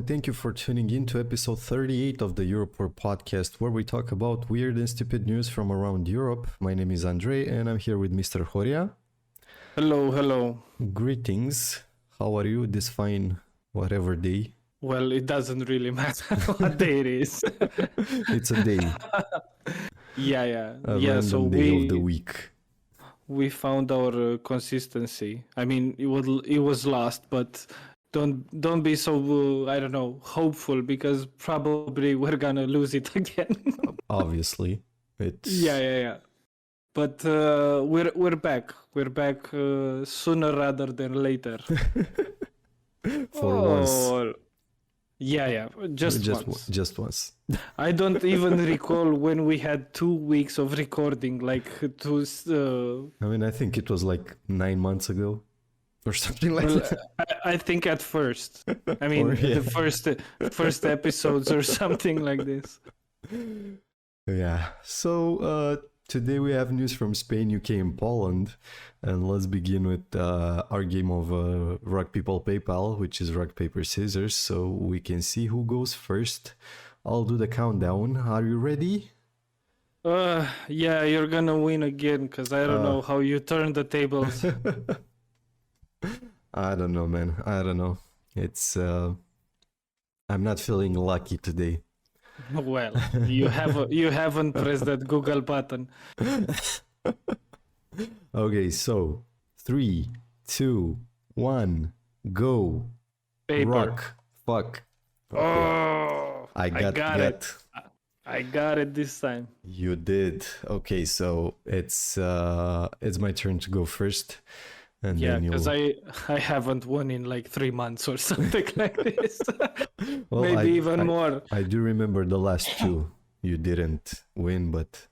and thank you for tuning in to episode 38 of the Europoor podcast, where we talk about weird and stupid news from around Europe. My name is Andre, and I'm here with Mr. Horia. Hello, hello. Greetings. How are you this fine whatever day? Well, it doesn't really matter what day it is. It's a day. Yeah. A Yeah, random so day of the week. we found our consistency. I mean, it was lost, but don't be so I don't know, hopeful, because probably we're gonna lose it again. Obviously. It's Yeah. But we're back. We're back sooner rather than later. for once. Yeah. Just once. Just once. I don't even recall when we had 2 weeks of recording, like I mean, I think it was like 9 months ago or something like that. I think at first. I mean, the first episodes or something like this. Yeah. So today we have news from Spain, UK, and Poland. And let's begin with our game of rock, paper, PayPal, which is rock, paper, scissors. So we can see who goes first. I'll do the countdown. Are you ready? Yeah, you're gonna win again, because I don't know how you turn the tables. I don't know, man. I don't know. It's I'm not feeling lucky today. Well, you haven't pressed that Google button. Okay, so 3, 2, 1, go. Paper. Rock. Fuck. Oh, I got it. I got it this time. You did. Okay, so it's my turn to go first. And Yeah, then because I haven't won in like 3 months or something like this. Well, Maybe even more. I do remember the last two. You didn't win, but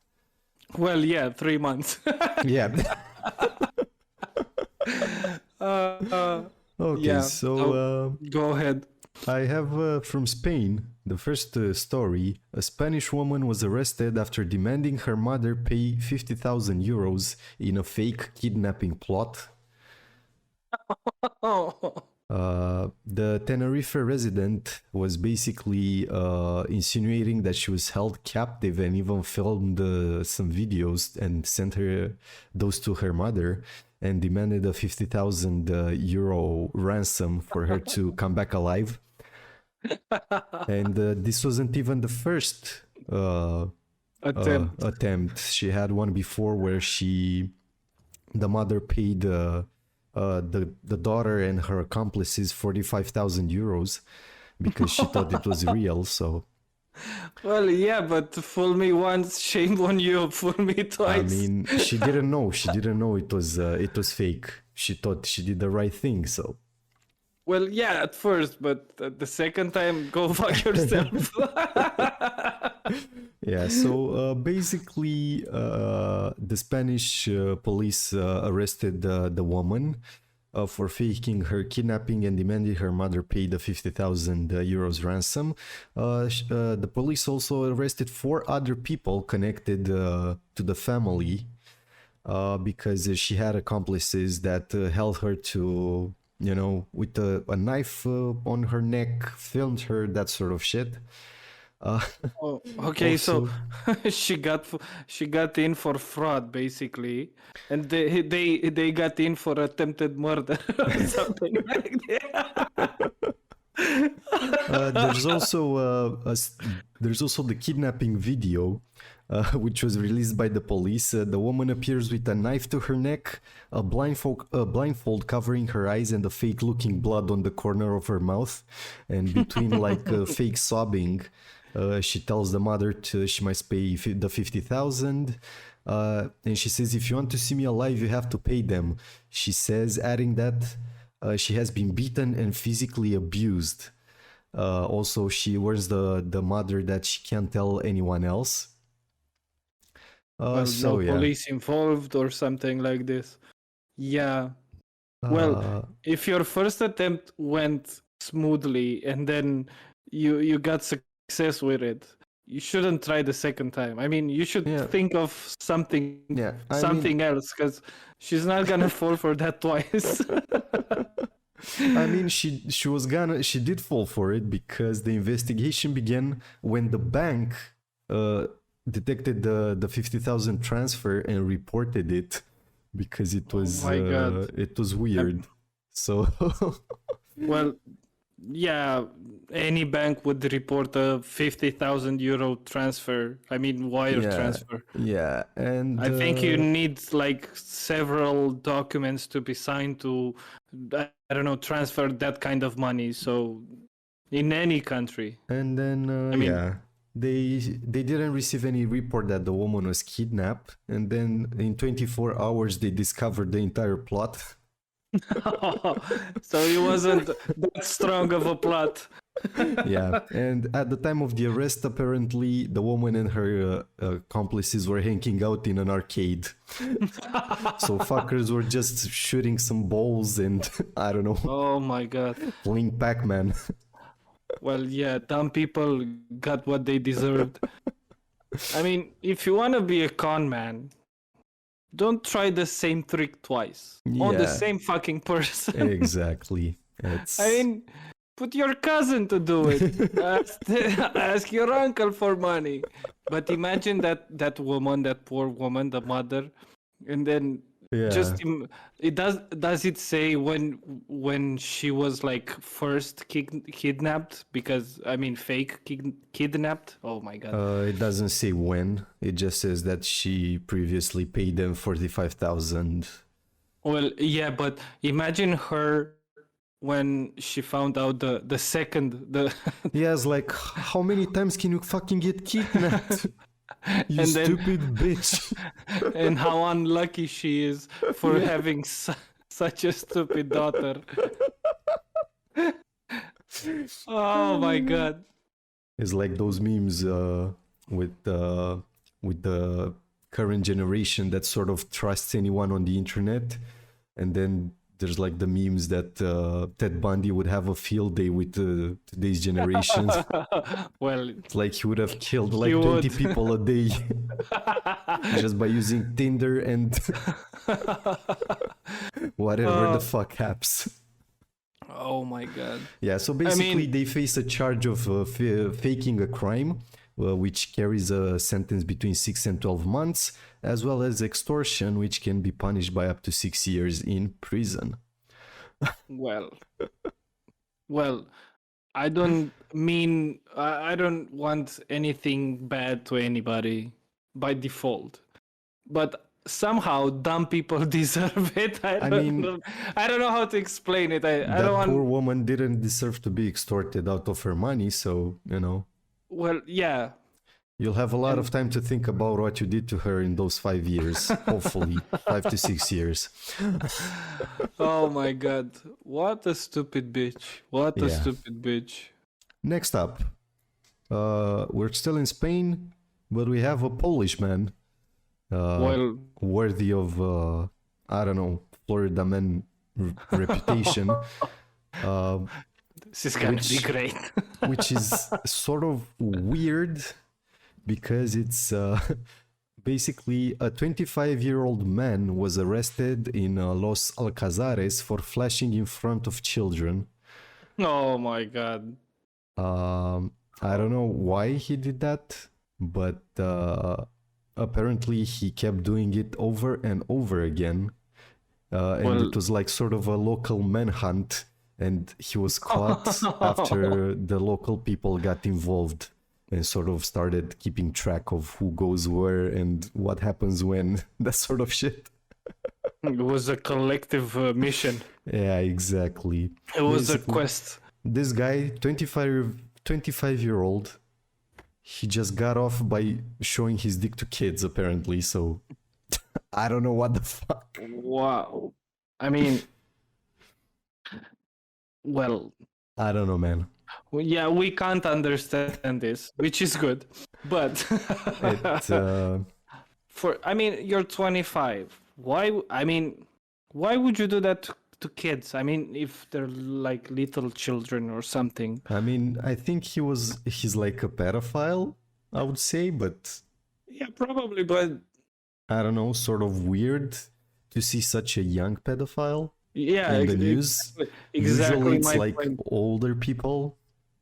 Well, yeah, 3 months. yeah. Okay, yeah. so Go ahead. I have from Spain, the first story. A Spanish woman was arrested after demanding her mother pay 50,000 euros in a fake kidnapping plot. The Tenerife resident was basically insinuating that she was held captive and even filmed some videos and sent those to her mother and demanded a 50,000 euro ransom for her to come back alive. And this wasn't even the first attempt. She had one before where the mother paid the daughter and her accomplices 45,000 euros because she thought it was real. So, well, yeah, but fool me once, shame on you. Fool me twice. I mean, she didn't know. She didn't know it was fake. She thought she did the right thing. So, well, yeah, at first, but the second time, go fuck yourself. yeah, so basically the Spanish police arrested the woman for faking her kidnapping and demanded her mother pay the 50,000 euros ransom. The police also arrested 4 other people connected to the family because she had accomplices that held her to, with a knife on her neck, filmed her, that sort of shit. Okay, also, so she got in for fraud basically, and they got in for attempted murder or something like that. There's also the kidnapping video, which was released by the police. The woman appears with a knife to her neck, a blindfold covering her eyes, and a fake-looking blood on the corner of her mouth. And between fake sobbing, she tells the mother she must pay the 50,000. And she says, if you want to see me alive, you have to pay them. She says, adding that she has been beaten and physically abused. Also, she warns the mother that she can't tell anyone else. No police involved or something like this. Yeah. Well, if your first attempt went smoothly and then you got success with it, you shouldn't try the second time. I mean, you should think of something else, because she's not gonna fall for that twice. I mean, she did fall for it because the investigation began when the bank detected the 50,000 transfer and reported it because it was it was weird. So well, yeah, any bank would report a 50,000 euro transfer. I mean, wire transfer. Yeah, and I think you need like several documents to be signed to, I don't know, transfer that kind of money. So, in any country. And then, they didn't receive any report that the woman was kidnapped. And then in 24 hours, they discovered the entire plot. So it wasn't that strong of a plot. Yeah, and at the time of the arrest, apparently the woman and her accomplices were hanging out in an arcade. So fuckers were just shooting some balls and I don't know. Oh my god. Playing Pac-Man. Well, yeah, dumb people got what they deserved. I mean, if you want to be a con man, don't try the same trick twice on the same fucking person. Exactly. I mean, put your cousin to do it. Ask your uncle for money. But imagine that woman, that poor woman, the mother, and then just it does it say when she was like first kidnapped? Because I mean, fake kidnapped. Oh my god. It doesn't say when. It just says that she previously paid them 45,000. Well, yeah, but imagine her when she found out the second. Yes, like how many times can you fucking get kidnapped? You stupid bitch. And how unlucky she is for having such a stupid daughter. Oh my god. It's like those memes with the current generation that sort of trusts anyone on the internet, and then there's like the memes that Ted Bundy would have a field day with today's generations. Well, it's like he would have killed like 20 people a day just by using Tinder and whatever the fuck apps. Oh my god. Yeah, so basically they face a charge of faking a crime, which carries a sentence between 6 and 12 months, as well as extortion, which can be punished by up to 6 years in prison. Well, I don't want anything bad to anybody by default, but somehow dumb people deserve it. I don't know how to explain it. That poor woman didn't deserve to be extorted out of her money, so Well, yeah. You'll have a lot of time to think about what you did to her in those 5 years. Hopefully, 5 to 6 years. Oh my god. What a stupid bitch. What a stupid bitch. Next up, we're still in Spain, but we have a Polish man. Worthy of, Florida man reputation. This is gonna be great. Which is sort of weird because it's basically a 25-year-old man was arrested in Los Alcazares for flashing in front of children. Oh my god. I don't know why he did that, but apparently he kept doing it over and over again. And it was like sort of a local manhunt, and he was caught after the local people got involved and sort of started keeping track of who goes where and what happens when, that sort of shit. It was a collective mission. Yeah, exactly. It was a quest. This guy, 25-year-old, he just got off by showing his dick to kids, apparently, so I don't know what the fuck. Wow. I mean, well, I don't know, man. Well, yeah, we can't understand this, which is good. But you're 25. Why would you do that to kids? I mean, if they're like little children or something. I mean, I think he's like a pedophile, I would say, but yeah, probably, but I don't know, sort of weird to see such a young pedophile. Yeah, in the news. Usually exactly it's my like point. older people.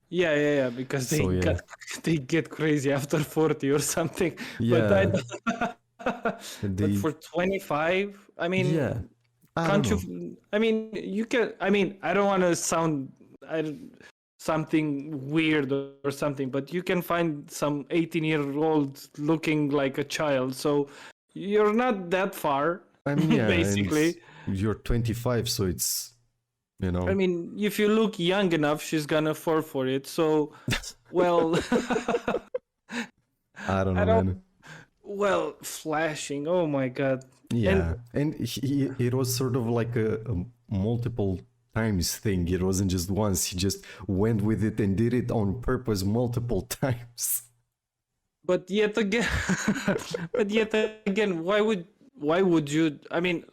Yeah, because So yeah, they get crazy after 40 or something. But I yeah, but they for 25, I yeah. mean, I don't can't know. you? I mean, you can. I mean, I don't want to sound I, something weird or something, but you can find some 18-year-old looking like a child. So you're not that far, I mean, yeah, and basically. you're 25, so it's I mean, if you look young enough, she's gonna fall for it. So, well, I don't I know, don't. man. Well, flashing. Oh my god. Yeah, And and it was sort of like a multiple times thing. It wasn't just once. He just went with it and did it on purpose multiple times. but yet again, why would you? I mean,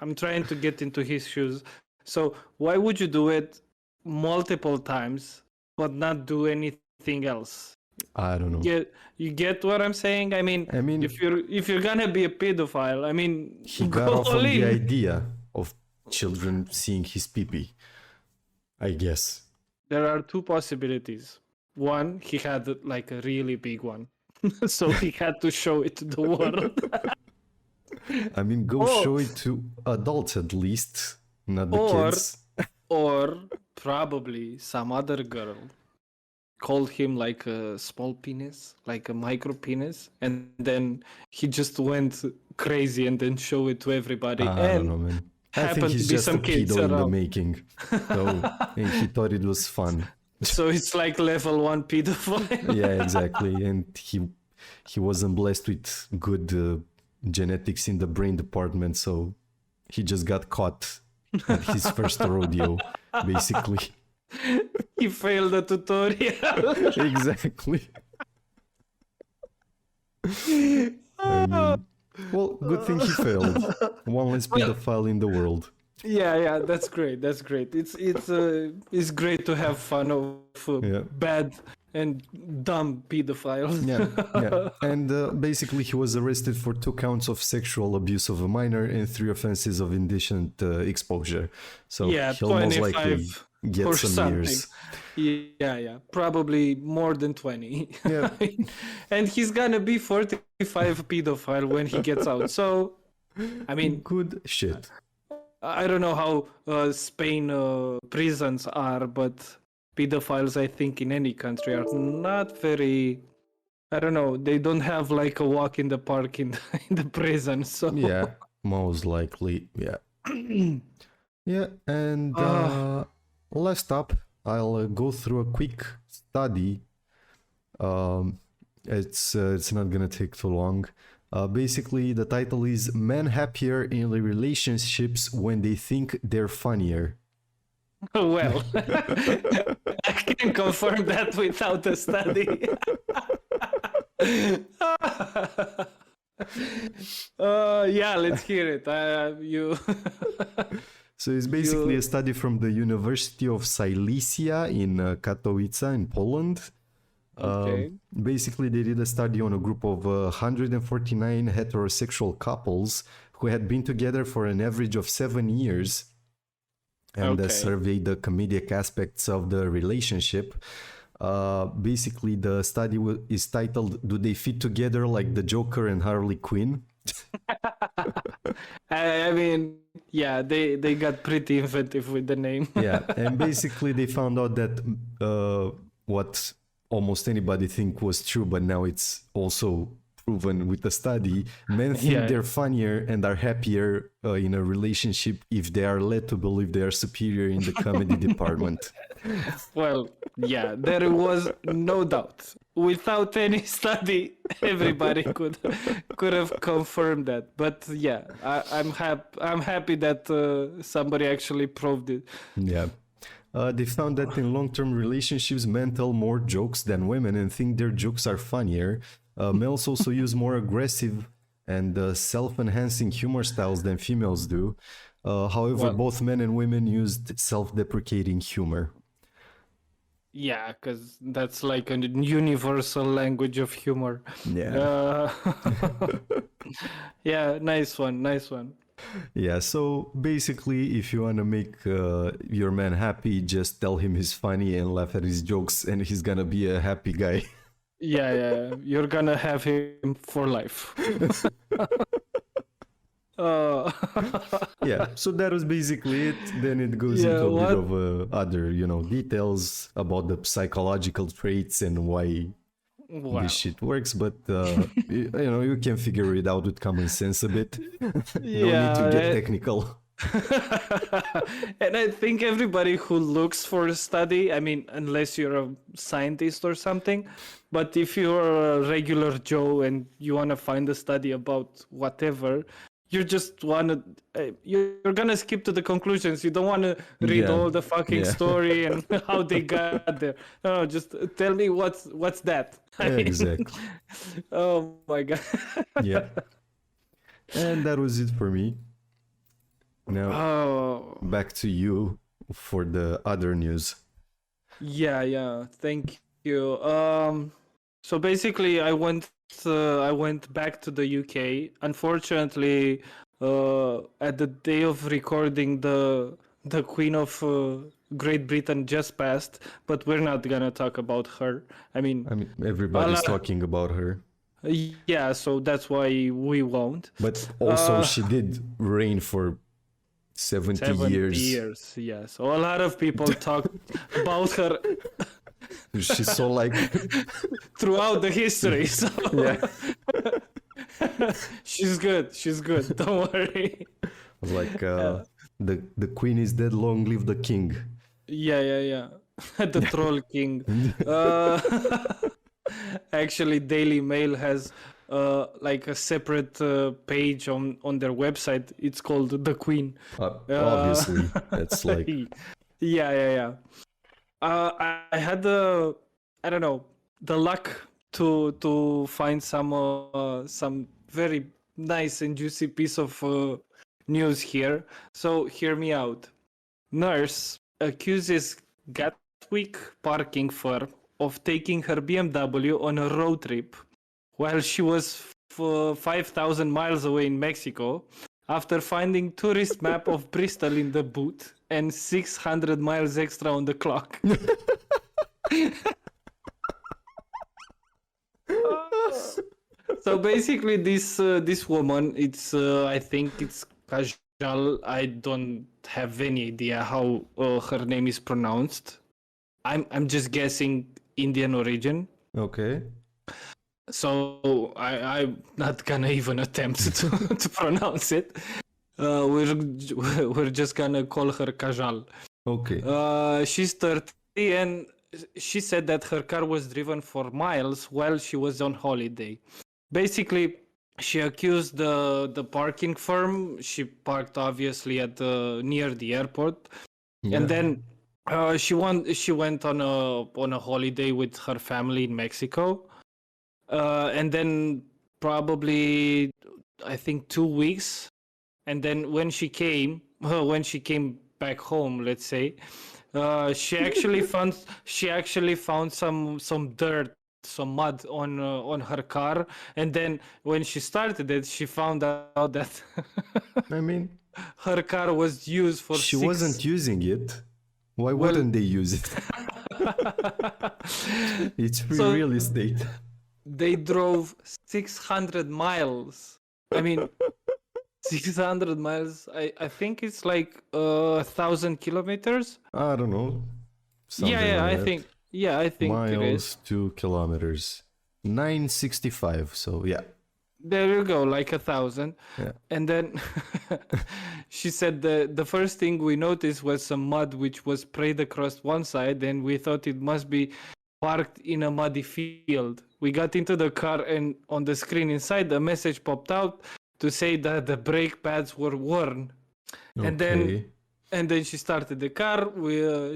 I'm trying to get into his shoes. So why would you do it multiple times but not do anything else? I don't know. You get what I'm saying? I mean, if you're gonna be a pedophile, I mean, he got go off all on the in. idea of children seeing his pee-pee, I guess. There are two possibilities. One, he had like a really big one, so he had to show it to the world. I mean, go show it to adults at least, not the kids. Or probably some other girl called him like a small penis, like a micro penis, and then he just went crazy and then show it to everybody. I don't know, man. I think he's just a pedo in the making. So, and he thought it was fun. So it's like level 1 pedophile. Yeah, exactly. And he wasn't blessed with good genetics in the brain department, so he just got caught at his first rodeo, basically. He failed the tutorial. Exactly. I mean, well, good thing he failed. One less pedophile in the world. Yeah, that's great. It's great to have fun of bad and dumb pedophiles. Yeah. And basically, he was arrested for 2 counts of sexual abuse of a minor and 3 offenses of indecent exposure. So he'll most likely get some years. Yeah, probably more than 20. Yeah. And he's gonna be 45 pedophile when he gets out. So, I mean, good shit. I don't know how Spain prisons are, but pedophiles, I think, in any country are not very. I don't know. They don't have like a walk in the park in the prison. So yeah, most likely, yeah. Yeah, and last up, I'll go through a quick study. It's not gonna take too long. Basically, the title is "Men Happier in Relationships When They Think They're Funnier." Well, I can confirm that without a study. Yeah, let's hear it. You. So it's basically a study from the University of Silesia in Katowice in Poland. Okay. Basically, they did a study on a group of 149 heterosexual couples who had been together for an average of 7 years, and surveyed the comedic aspects of the relationship. Basically, the study is titled "Do They Fit Together Like the Joker and Harley Quinn?" I mean, yeah, they got pretty inventive with the name. Yeah, and basically they found out that what almost anybody think was true, but now it's also proven with the study. Men think they're funnier and are happier in a relationship if they are led to believe they are superior in the comedy department. Well, yeah, there was no doubt. Without any study, everybody could have confirmed that. But yeah, I'm happy that somebody actually proved it. Yeah. They found that in long-term relationships, men tell more jokes than women and think their jokes are funnier. Males also use more aggressive and self-enhancing humor styles than females do. However, both men and women used self-deprecating humor. Yeah, because that's like a universal language of humor. Yeah. Yeah, nice one. Yeah, so basically, if you want to make your man happy, just tell him he's funny and laugh at his jokes, and he's gonna be a happy guy. Yeah. You're gonna have him for life. uh, Yeah, so that was basically it. Then it goes into a bit of other, details about the psychological traits and why this shit works. But you can figure it out with common sense a bit. No need to get technical. And I think everybody who looks for a study, I mean, unless you're a scientist or something, but if you're a regular Joe and you want to find a study about whatever, you just want to, you're going to skip to the conclusions. You don't want to read all the fucking story and how they got there. No, just tell me what's that. Exactly. Oh my God. Yeah. And that was it for me. Now, back to you for the other news. Yeah. Thank you. So basically, I went back to the UK. Unfortunately, at the day of recording, the Queen of Great Britain just passed, but we're not gonna talk about her. I mean everybody's talking about her. Yeah, so that's why we won't. But also, she did reign for 70 years. Yeah, so a lot of people talk about her. She's so like throughout the history. So yeah. She's good. Don't worry. Like the queen is dead, long live the king. Yeah. The troll king. Actually, Daily Mail has like a separate page on their website. It's called The Queen. Obviously, that's like yeah. I had the luck to find some very nice and juicy piece of news here. So hear me out. Nurse accuses Gatwick parking firm of taking her BMW on a road trip while she was 5,000 miles away in Mexico after finding tourist map of Bristol in the boot and 600 miles extra on the clock. So basically this woman, it's I think it's Kajal. I don't have any idea how her name is pronounced. I'm just guessing Indian origin. Okay. So I'm not gonna even attempt to pronounce it. We're just gonna call her Kajal. Okay. She's 30 and she said that her car was driven for miles while she was on holiday. Basically, she accused the parking firm. She parked obviously at near the airport, and then she went on a holiday with her family in Mexico, and then probably I think 2 weeks, and then when she came back home, let's say, she actually found some dirt, some mud on her car, and then when she started it, she found out that I mean, her car was used for. She wasn't using it. Why wouldn't they use it? It's free real estate. They drove 600 miles. I mean, 600 miles. I think it's like 1,000 kilometers. I don't know. I think miles it is. to kilometers. 965. So yeah. There you go, like 1,000. Yeah. And then she said the first thing we noticed was some mud which was sprayed across one side, and we thought it must be parked in a muddy field. We got into the car, and on the screen inside, the message popped out to say that the brake pads were worn. Okay. And then she started the car.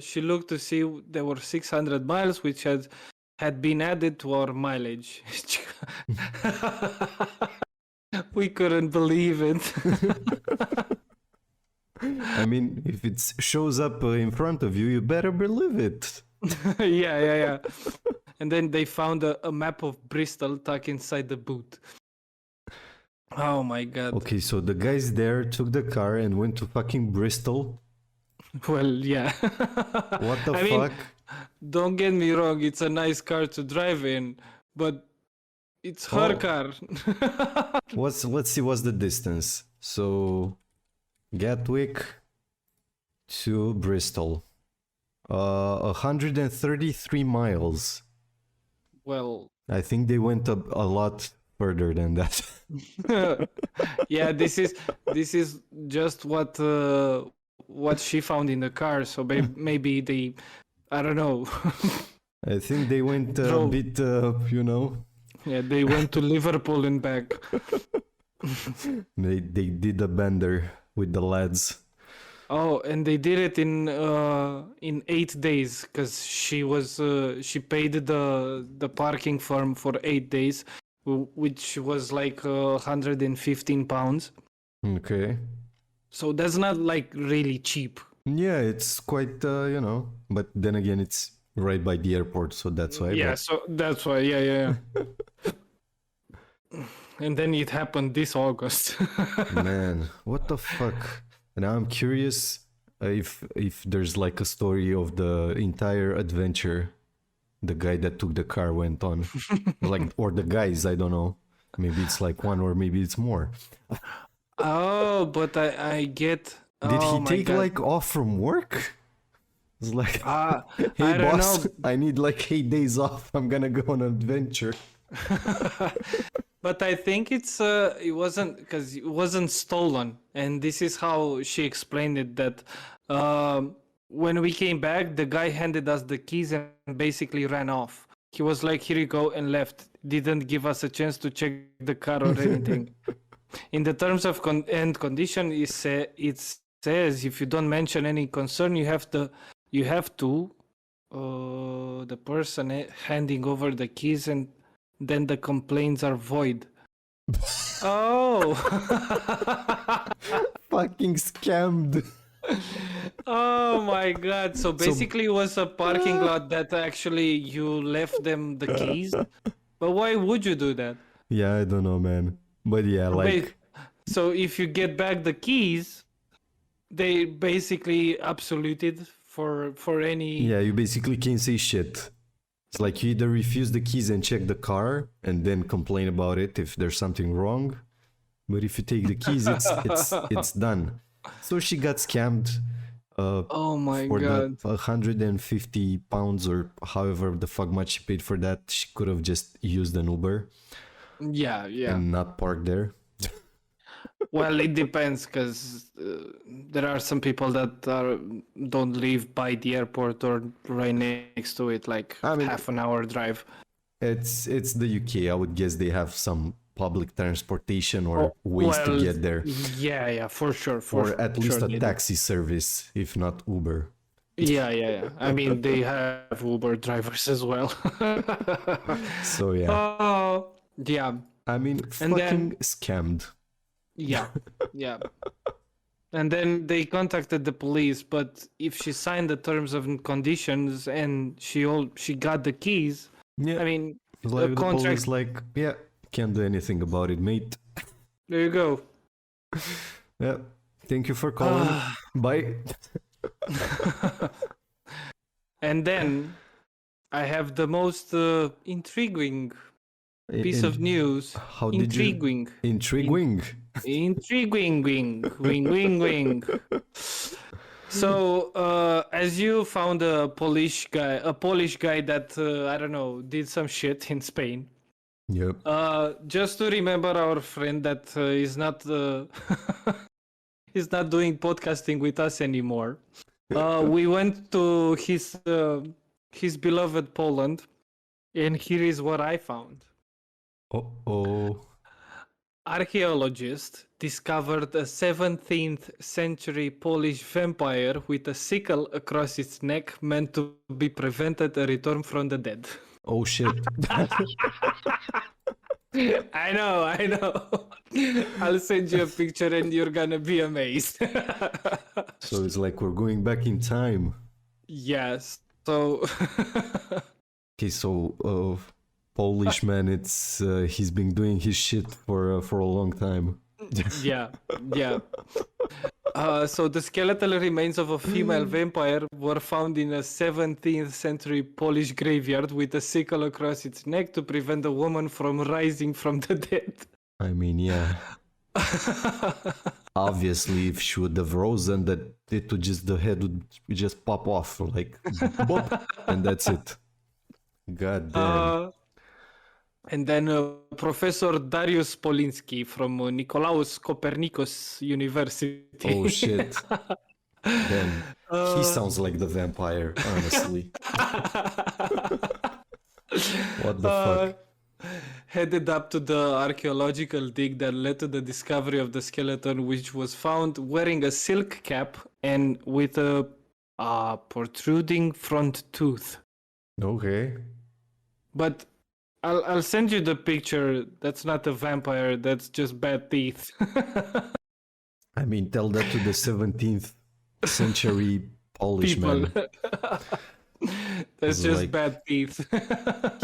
She looked to see there were 600 miles, which had been added to our mileage. We couldn't believe it. I mean, if it shows up in front of you, you better believe it. Yeah. And then they found a map of Bristol tucked inside the boot. Oh my god. Okay, so the guys there took the car and went to fucking Bristol. Well, yeah. What the I fuck? mean, don't get me wrong, it's a nice car to drive in, but it's her car. Let's see what's the distance. So Gatwick to Bristol. 133 miles. Well, I think they went a lot further than that. yeah, this is just what she found in the car. So maybe they, I don't know. I think they went a bit, Yeah, they went to Liverpool and back. They did a bender with the lads. Oh, and they did it in 8 days because she paid the parking firm for 8 days, which was like 115 pounds. Okay. So that's not like really cheap. Yeah, it's quite but then again, it's right by the airport, so that's why. Yeah, so that's why. Yeah. And then it happened this August. Man, what the fuck? Now I'm curious if there's like a story of the entire adventure the guy that took the car went on, like, or the guys, I don't know. Maybe it's like one, or maybe it's more. Oh, but I get. Did he take God. like off from work? It's like, hey I don't boss, know. I need like 8 days off. I'm gonna go on an adventure. But I think it wasn't because it wasn't stolen, and this is how she explained it. That when we came back, the guy handed us the keys and basically ran off. He was like, "Here you go," and left. Didn't give us a chance to check the car or anything. In the terms of and condition, it says if you don't mention any concern, you have to the person handing over the keys, and then the complaints are void. Oh. Fucking scammed. Oh my god. So basically it was a parking lot that actually you left them the keys. But why would you do that? Yeah, I don't know, man. But yeah, like... So if you get back the keys, they basically absoluted for any... Yeah, you basically can't say shit. It's like you either refuse the keys and check the car and then complain about it if there's something wrong. But if you take the keys, it's done. So she got scammed. Oh my for god! the 150 pounds or however the fuck much she paid for that, she could have just used an Uber. Yeah. And not parked there. Well, it depends because there are some people that don't live by the airport or right next to it, like half an hour drive. It's the UK. I would guess they have some public transportation or ways to get there. Yeah, for sure. Or at least a taxi service, if not Uber. Yeah. I mean, they have Uber drivers as well. So yeah. Yeah. I mean, fucking scammed. Yeah. And then they contacted the police, but if she signed the terms and conditions and she got the keys, I mean, like the police, like, yeah, can't do anything about it, mate. There you go. Yeah, thank you for calling. Bye. And then I have the most intriguing piece of news. How did you? Intriguing. Intriguing. Wing. So, as you found a Polish guy that I don't know did some shit in Spain. Yep. Just to remember our friend that is not is not doing podcasting with us anymore. We went to his beloved Poland, and here is what I found. Archaeologists discovered a 17th century Polish vampire with a sickle across its neck meant to be prevented a return from the dead. Oh shit. I know. I'll send you a picture and you're gonna be amazed. So it's like we're going back in time. Yes. So okay, so Polish man, it's he's been doing his shit for a long time. Yeah. So the skeletal remains of a female vampire were found in a 17th century Polish graveyard with a sickle across its neck to prevent the woman from rising from the dead. I mean, yeah. Obviously, if she would have risen, that it would just, the head would just pop off, like, bop, and that's it. God damn. And then Professor Darius Polinsky from Nicolaus Copernicus University. Oh shit. Damn. He sounds like the vampire, honestly. What the fuck? Headed up to the archaeological dig that led to the discovery of the skeleton, which was found wearing a silk cap and with a protruding front tooth. Okay. But I'll send you the picture. That's not a vampire. That's just bad teeth. I mean, tell that to the 17th century Polish People. man. That's just like, bad teeth.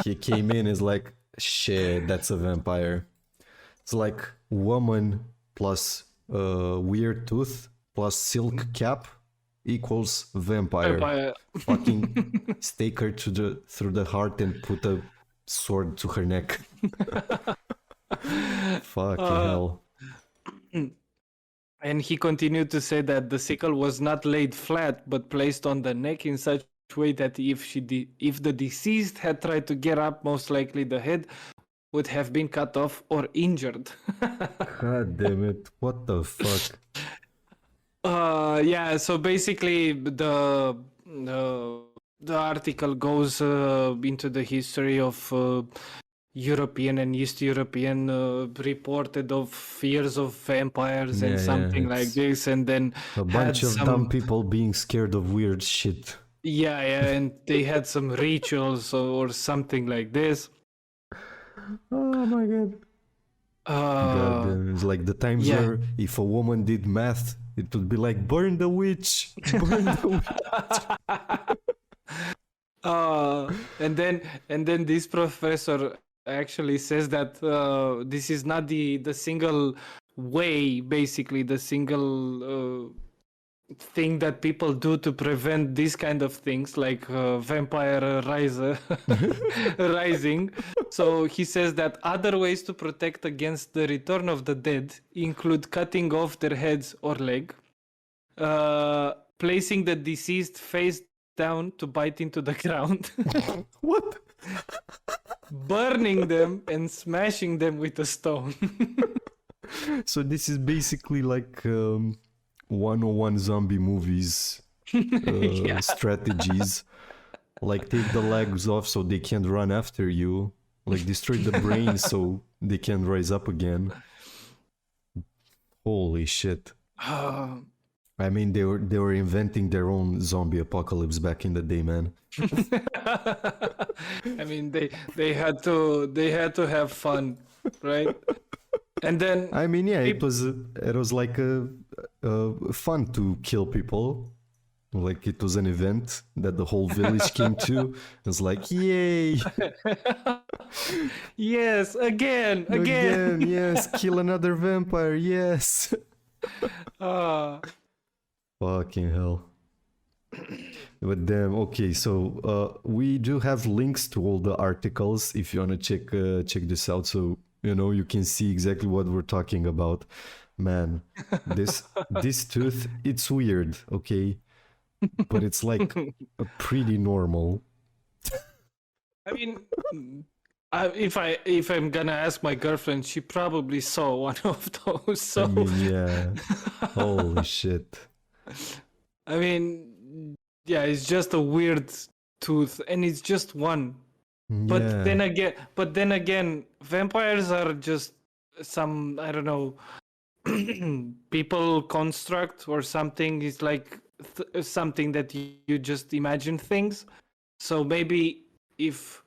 He came in is like, shit, that's a vampire. It's like woman plus weird tooth plus silk cap equals vampire. Fucking stake her through the heart and put a sword to her neck. Fucking hell. And he continued to say that the sickle was not laid flat but placed on the neck in such a way that if the deceased had tried to get up, most likely the head would have been cut off or injured. God damn it. What the fuck? Yeah, so basically the article goes into the history of European and East European reported of fears of vampires and something like this, and then a bunch of dumb people being scared of weird shit. Yeah, and they had some rituals or something like this. Oh my god. God damn. It's like the times where if a woman did math, it would be like, burn the witch, burn the witch. And then this professor actually says that this is not the single way, basically the single thing that people do to prevent these kind of things like vampire rising. So he says that other ways to protect against the return of the dead include cutting off their heads or leg, placing the deceased face down to bite into the ground. What? Burning them and smashing them with a stone. So this is basically like 101 zombie movies strategies. Like take the legs off so they can't run after you. Like destroy the brain so they can rise up again. Holy shit. I mean, they were inventing their own zombie apocalypse back in the day, man. I mean, they had to have fun, right? And then I mean, yeah, it was like fun to kill people. Like it was an event that the whole village came to. It was like, yay! Yes, again, yes, kill another vampire, yes. Fucking hell. But damn, okay, so we do have links to all the articles if you want to check this out, so you can see exactly what we're talking about. Man, this tooth, it's weird, okay? But it's like pretty normal. I mean, if I'm gonna ask my girlfriend, she probably saw one of those. So. I mean, yeah. Holy shit. I mean, yeah, it's just a weird tooth, and it's just one. Yeah. But then again, vampires are just some, I don't know, people construct or something. It's like something that you just imagine things. So maybe if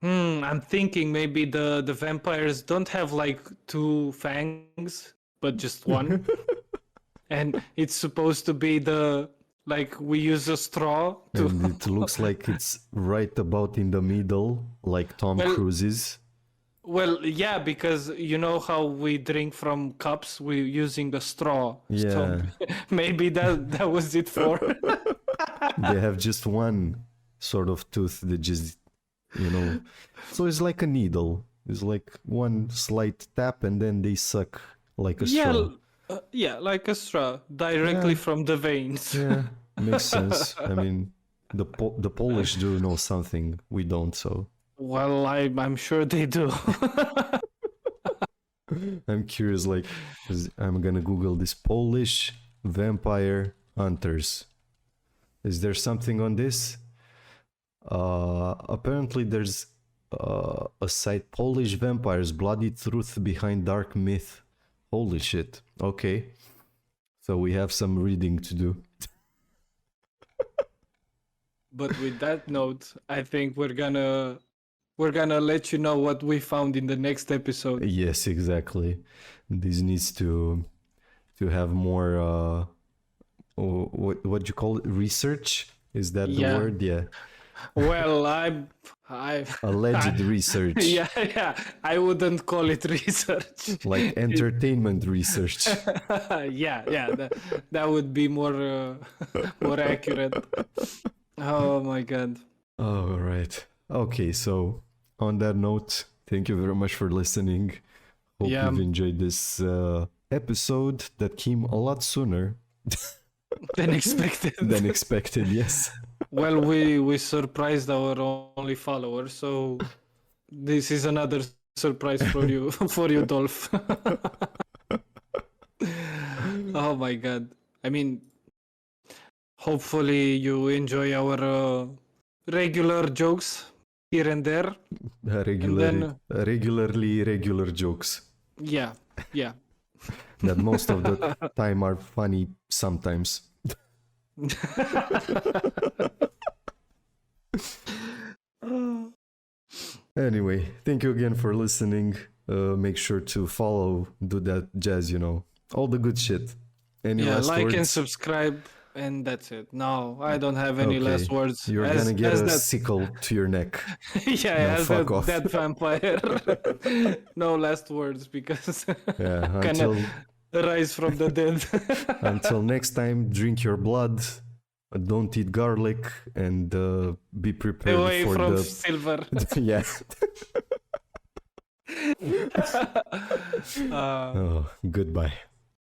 I'm thinking maybe the vampires don't have like two fangs, but just one. And it's supposed to be the Like we use a straw to... And it looks like it's right about in the middle, like Tom Cruise's. Well, yeah, because you know how we drink from cups, we're using a straw. Yeah. So maybe that was it for. They have just one sort of tooth that just, so it's like a needle. It's like one slight tap and then they suck like a straw. Yeah, like a straw, directly from the veins. Yeah, makes sense. I mean, the Polish do know something we don't, so. Well, I'm sure they do. I'm curious, like, I'm gonna Google this Polish vampire hunters. Is there something on this? Apparently there's a site, Polish vampires, bloody truth behind dark myth. Holy shit. Okay. So we have some reading to do. But with that note, I think we're gonna let you know what we found in the next episode. Yes, exactly. This needs to have more what you call it? Research? Is that the word? Yeah. Well, I alleged research. Yeah. I wouldn't call it research. Like entertainment research. Yeah. That would be more accurate. Oh my god. All right. Okay, so on that note, thank you very much for listening. Hope you've enjoyed this episode that came a lot sooner than expected. Yes. Well, we surprised our only followers, so this is another surprise for you, Dolph. Oh my god. I mean, hopefully you enjoy our regular jokes here and there. Regular jokes. Yeah. That most of the time are funny sometimes. Anyway, thank you again for listening. Make sure to follow, do that jazz, all the good shit. Any last like words? and subscribe, and that's it. No, I don't have any last words. You're gonna get a sickle to your neck. Fuck off. That vampire. No last words because until rise from the dead. Until next time, drink your blood, don't eat garlic, and be prepared away for from the silver. Yeah. Goodbye.